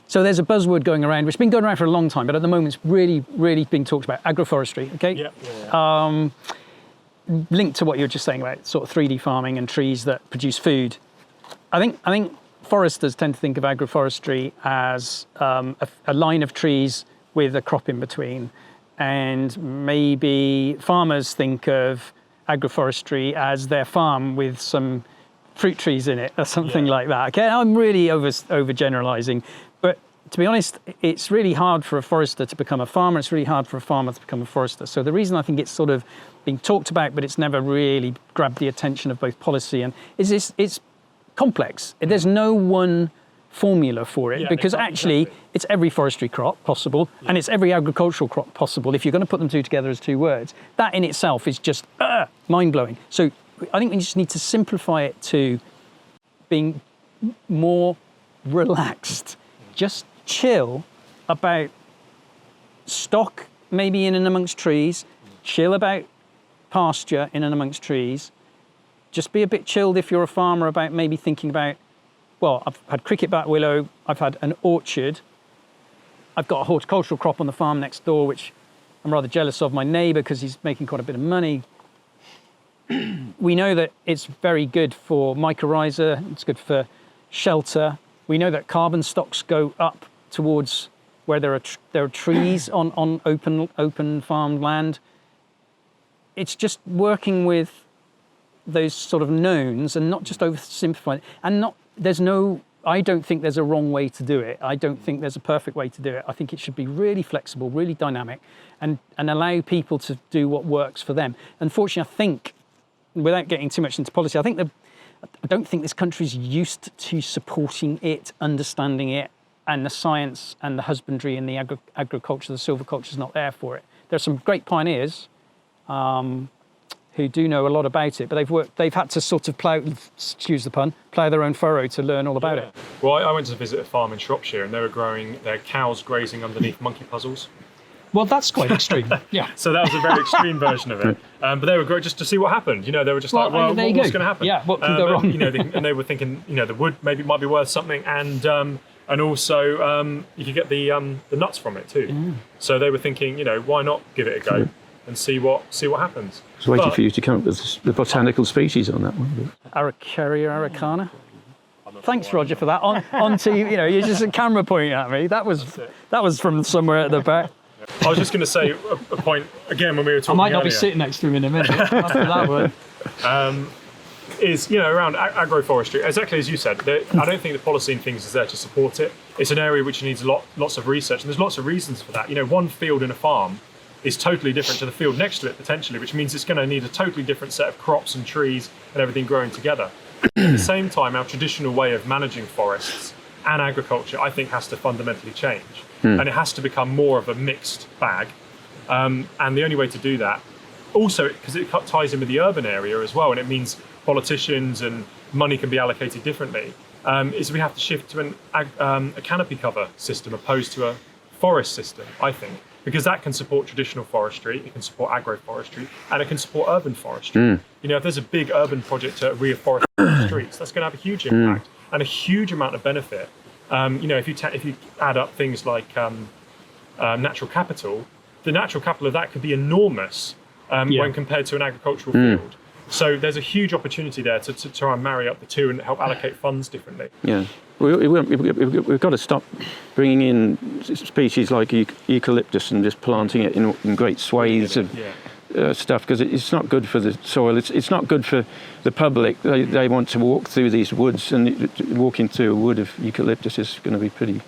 So there's a buzzword going around, which has been going around for a long time, but at the moment it's really, really being talked about, agroforestry, okay? Yeah. Linked to what you were just saying about sort of 3D farming and trees that produce food. I think foresters tend to think of agroforestry as a line of trees with a crop in between. And maybe farmers think of agroforestry as their farm with some fruit trees in it or something like that. Okay, I'm really overgeneralizing, but to be honest, it's really hard for a forester to become a farmer. It's really hard for a farmer to become a forester. So the reason I think it's sort of being talked about, but it's never really grabbed the attention of both policy and it's complex. There's no one formula for it, because actually it's every forestry crop possible and it's every agricultural crop possible. If you're going to put them two together as two words, that in itself is just mind-blowing. So I think we just need to simplify it to being more relaxed, just chill about stock maybe in and amongst trees, chill about pasture in and amongst trees, just be a bit chilled if you're a farmer about maybe thinking about, well, I've had cricketbat willow, I've had an orchard, I've got a horticultural crop on the farm next door, which I'm rather jealous of my neighbour because he's making quite a bit of money. We know that it's very good for mycorrhiza, it's good for shelter. We know that carbon stocks go up towards where there are trees on open farmed land. It's just working with those sort of knowns and not just oversimplifying, and I don't think there's a wrong way to do it. I don't think there's a perfect way to do it. I think it should be really flexible, really dynamic, and allow people to do what works for them. Unfortunately, I think, without getting too much into policy, I don't think this country's used to supporting it, understanding it, and the science and the husbandry and the agriculture, the silviculture is not there for it. There's some great pioneers who do know a lot about it, but they've had to sort of plough, excuse the pun, plough their own furrow to learn all about it. Well, I went to visit a farm in Shropshire and they were growing their cows grazing underneath monkey puzzles. Well, that's quite extreme. Yeah. So that was a very extreme version of it. But they were great just to see what happened. You know, they were just like, well, what's going to happen? Yeah, what can go wrong? You know, and they were thinking, you know, the wood maybe might be worth something, and also you could get the nuts from it too. Mm. So they were thinking, you know, why not give it a go and see what happens? I was waiting for you to come up with the botanical species on that one. Araucaria araucana. Thanks, Roger, for that. On to you know, you're just a camera pointing at me. That was from somewhere at the back. I was just going to say a point again when we were talking. I might not be sitting next to him in a minute after that one. Is, you know, around agroforestry, exactly as you said. I don't think the policy and things is there to support it. It's an area which needs lots of research, and there's lots of reasons for that. You know, one field in a farm is totally different to the field next to it potentially, which means it's going to need a totally different set of crops and trees and everything growing together. At the same time, our traditional way of managing forests and agriculture, I think, has to fundamentally change. And it has to become more of a mixed bag. And the only way to do that, also because it ties in with the urban area as well, and it means politicians and money can be allocated differently, is we have to shift to a canopy cover system opposed to a forest system, I think, because that can support traditional forestry, it can support agroforestry, and it can support urban forestry. You know, if there's a big urban project to reforest the streets, that's going to have a huge impact and a huge amount of benefit. You know, if you add up things like natural capital, the natural capital of that could be enormous when compared to an agricultural field. So there's a huge opportunity there to try and marry up the two and help allocate funds differently. Yeah, we've got to stop bringing in species like eucalyptus and just planting it in great swathes of stuff, because it's not good for the soil. It's not good for the public. They want to walk through these woods, and walking through a wood of eucalyptus is going to be pretty